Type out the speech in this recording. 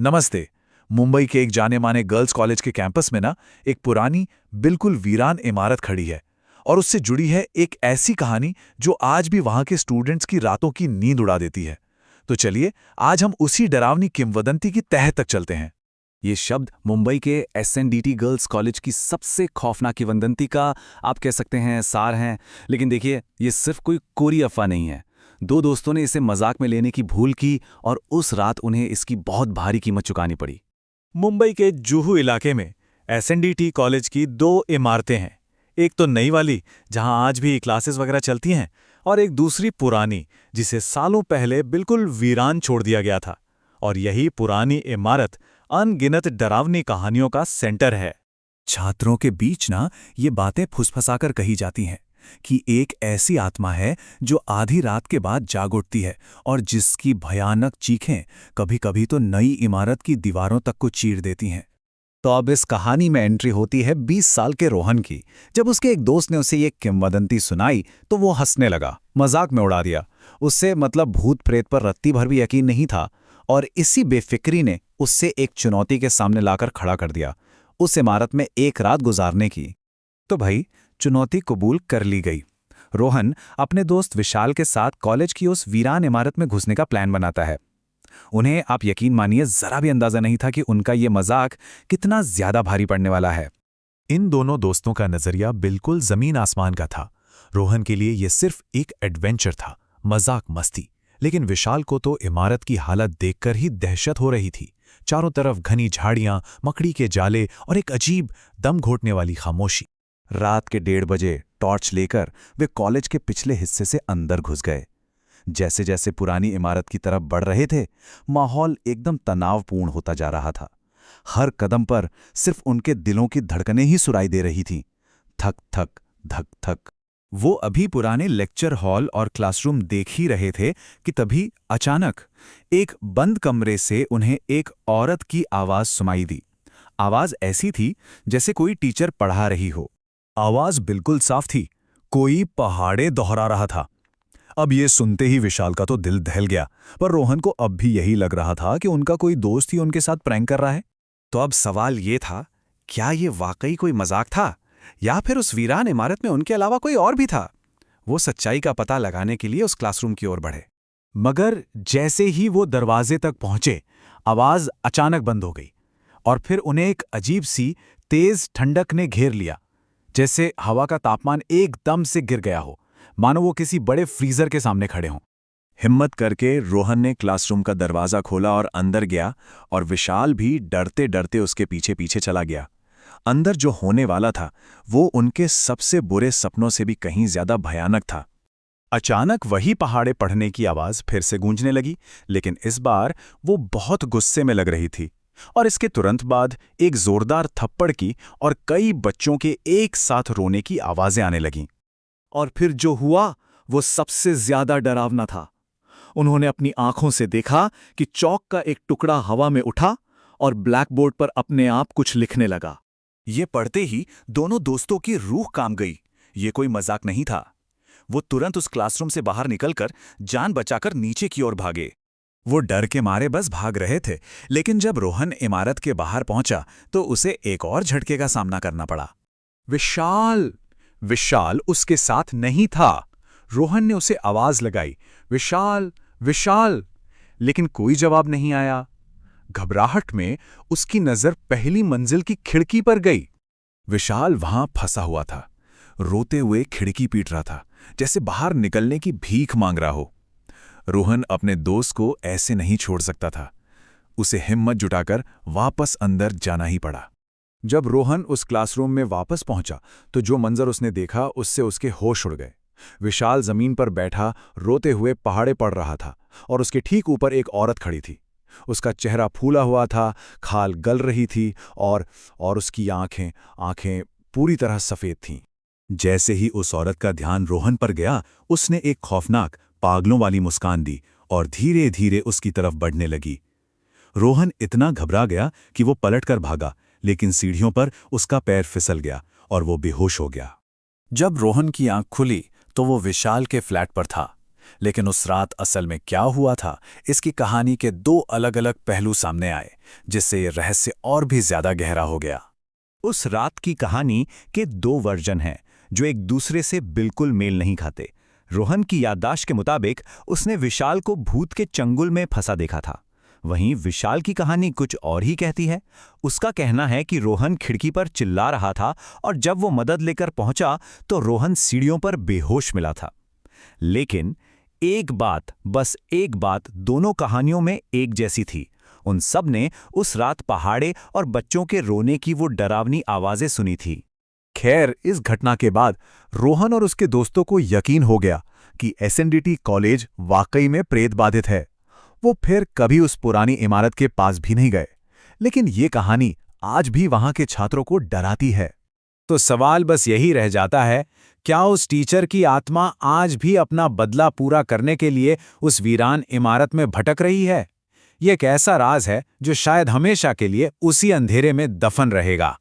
नमस्ते। मुंबई के एक जाने माने गर्ल्स कॉलेज के कैंपस में ना एक पुरानी बिल्कुल वीरान इमारत खड़ी है। और उससे जुड़ी है एक ऐसी कहानी जो आज भी वहां के स्टूडेंट्स की रातों की नींद उड़ा देती है। तो चलिए आज हम उसी डरावनी किंवदंती की तह तक चलते हैं। ये शब्द मुंबई के एसएनडीटी गर्ल्स कॉलेज की सबसे खौफनाक किंवदंती का आप कह सकते हैं सार हैं। लेकिन देखिए, ये सिर्फ कोई कोरी अफवाह नहीं है। दो दोस्तों ने इसे मजाक में लेने की भूल की और उस रात उन्हें इसकी बहुत भारी कीमत चुकानी पड़ी। मुंबई के जुहू इलाके में एसएनडीटी कॉलेज की दो इमारतें हैं। एक तो नई वाली जहां आज भी क्लासेस वगैरह चलती हैं, और एक दूसरी पुरानी जिसे सालों पहले बिल्कुल वीरान छोड़ दिया गया था। और यही पुरानी इमारत अनगिनत डरावनी कहानियों का सेंटर है। छात्रों के बीच ना ये बातें फुसफुसाकर कही जाती हैं कि एक ऐसी आत्मा है जो आधी रात के बाद जाग उठती है और जिसकी भयानक चीखें कभी-कभी तो नई इमारत की दीवारों तक को चीर देती हैं। तो अब इस कहानी में एंट्री होती है 20 साल के रोहन की। जब उसके एक दोस्त ने उसे ये किंवदंती सुनाई तो वो हंसने लगा, मजाक में उड़ा दिया। उससे मतलब भूत प्रेत पर रत्ती भर भी यकीन नहीं था। और इसी बेफिक्री ने उससे एक चुनौती के सामने लाकर खड़ा कर दिया, उस इमारत में एक रात गुजारने की। तो भाई, चुनौती कबूल कर ली गई। रोहन अपने दोस्त विशाल के साथ कॉलेज की उस वीरान इमारत में घुसने का प्लान बनाता है। उन्हें आप यकीन मानिए जरा भी अंदाजा नहीं था कि उनका ये मजाक कितना ज्यादा भारी पड़ने वाला है। इन दोनों दोस्तों का नजरिया बिल्कुल जमीन आसमान का था। रोहन के लिए यह सिर्फ एक एडवेंचर था, मजाक मस्ती। लेकिन विशाल को तो इमारत की हालत देखकर ही दहशत हो रही थी। चारों तरफ घनी झाड़ियां, मकड़ी के जाले और एक अजीब दम घोटने वाली खामोशी। रात के 1:30 बजे टॉर्च लेकर वे कॉलेज के पिछले हिस्से से अंदर घुस गए। जैसे जैसे पुरानी इमारत की तरफ बढ़ रहे थे, माहौल एकदम तनावपूर्ण होता जा रहा था। हर कदम पर सिर्फ उनके दिलों की धड़कनें ही सुनाई दे रही थीं। थक थक, धक थक। वो अभी पुराने लेक्चर हॉल और क्लासरूम देख ही रहे थे कि तभी अचानक एक बंद कमरे से उन्हें एक औरत की आवाज सुनाई दी। आवाज ऐसी थी जैसे कोई टीचर पढ़ा रही हो। आवाज बिल्कुल साफ थी, कोई पहाड़े दोहरा रहा था। अब ये सुनते ही विशाल का तो दिल दहल गया, पर रोहन को अब भी यही लग रहा था कि उनका कोई दोस्त ही उनके साथ प्रैंक कर रहा है। तो अब सवाल ये था, क्या ये वाकई कोई मजाक था या फिर उस वीरान इमारत में उनके अलावा कोई और भी था? वो सच्चाई का पता लगाने के लिए उस क्लासरूम की ओर बढ़े। मगर जैसे ही वो दरवाजे तक पहुंचे, आवाज अचानक बंद हो गई। और फिर उन्हें एक अजीब सी तेज ठंडक ने घेर लिया, जैसे हवा का तापमान एकदम से गिर गया हो, मानो वो किसी बड़े फ्रीजर के सामने खड़े हों। हिम्मत करके रोहन ने क्लासरूम का दरवाजा खोला और अंदर गया, और विशाल भी डरते डरते उसके पीछे पीछे चला गया। अंदर जो होने वाला था वो उनके सबसे बुरे सपनों से भी कहीं ज्यादा भयानक था। अचानक वही पहाड़े पढ़ने की आवाज फिर से गूंजने लगी, लेकिन इस बार वो बहुत गुस्से में लग रही थी। और इसके तुरंत बाद एक जोरदार थप्पड़ की और कई बच्चों के एक साथ रोने की आवाजें आने लगीं। और फिर जो हुआ वो सबसे ज्यादा डरावना था। उन्होंने अपनी आंखों से देखा कि चौक का एक टुकड़ा हवा में उठा और ब्लैकबोर्ड पर अपने आप कुछ लिखने लगा। ये पढ़ते ही दोनों दोस्तों की रूह कांप गई। ये कोई मजाक नहीं था। वो तुरंत उस क्लासरूम से बाहर निकलकर जान बचाकर नीचे की ओर भागे। वो डर के मारे बस भाग रहे थे, लेकिन जब रोहन इमारत के बाहर पहुंचा तो उसे एक और झटके का सामना करना पड़ा। विशाल! विशाल उसके साथ नहीं था। रोहन ने उसे आवाज लगाई, विशाल, विशाल! लेकिन कोई जवाब नहीं आया। घबराहट में उसकी नजर पहली मंजिल की खिड़की पर गई। विशाल वहां फंसा हुआ था, रोते हुए खिड़की पीट रहा था, जैसे बाहर निकलने की भीख मांग रहा हो। रोहन अपने दोस्त को ऐसे नहीं छोड़ सकता था। उसे हिम्मत जुटाकर वापस अंदर जाना ही पड़ा। जब रोहन उस क्लासरूम में वापस पहुंचा तो जो मंजर उसने देखा उससे उसके होश उड़ गए। विशाल जमीन पर बैठा रोते हुए पहाड़े पढ़ रहा था, और उसके ठीक ऊपर एक औरत खड़ी थी। उसका चेहरा फूला हुआ था, खाल गल रही थी, और उसकी आंखें पूरी तरह सफेद थीं। जैसे ही उस औरत का ध्यान रोहन पर गया, उसने एक खौफनाक पागलों वाली मुस्कान दी और धीरे धीरे उसकी तरफ बढ़ने लगी। रोहन इतना घबरा गया कि वो पलटकर भागा, लेकिन सीढ़ियों पर उसका पैर फिसल गया और वो बेहोश हो गया। जब रोहन की आंख खुली तो वो विशाल के फ्लैट पर था। लेकिन उस रात असल में क्या हुआ था, इसकी कहानी के 2 अलग-अलग पहलू सामने आए, जिससे ये रहस्य और भी ज्यादा गहरा हो गया। उस रात की कहानी के 2 वर्जन हैं, जो एक दूसरे से बिल्कुल मेल नहीं खाते। रोहन की याददाश्त के मुताबिक उसने विशाल को भूत के चंगुल में फंसा देखा था। वहीं विशाल की कहानी कुछ और ही कहती है। उसका कहना है कि रोहन खिड़की पर चिल्ला रहा था और जब वो मदद लेकर पहुंचा तो रोहन सीढ़ियों पर बेहोश मिला था। लेकिन एक बात, बस एक बात दोनों कहानियों में एक जैसी थी। उन सब ने उस रात पहाड़े और बच्चों के रोने की वो डरावनी आवाजें सुनी थी। खैर, इस घटना के बाद रोहन और उसके दोस्तों को यकीन हो गया कि एसएनडीटी कॉलेज वाकई में प्रेत बाधित है। वो फिर कभी उस पुरानी इमारत के पास भी नहीं गए। लेकिन ये कहानी आज भी वहां के छात्रों को डराती है। तो सवाल बस यही रह जाता है, क्या उस टीचर की आत्मा आज भी अपना बदला पूरा करने के लिए उस वीरान इमारत में भटक रही है? ये एक ऐसा राज है जो शायद हमेशा के लिए उसी अंधेरे में दफन रहेगा।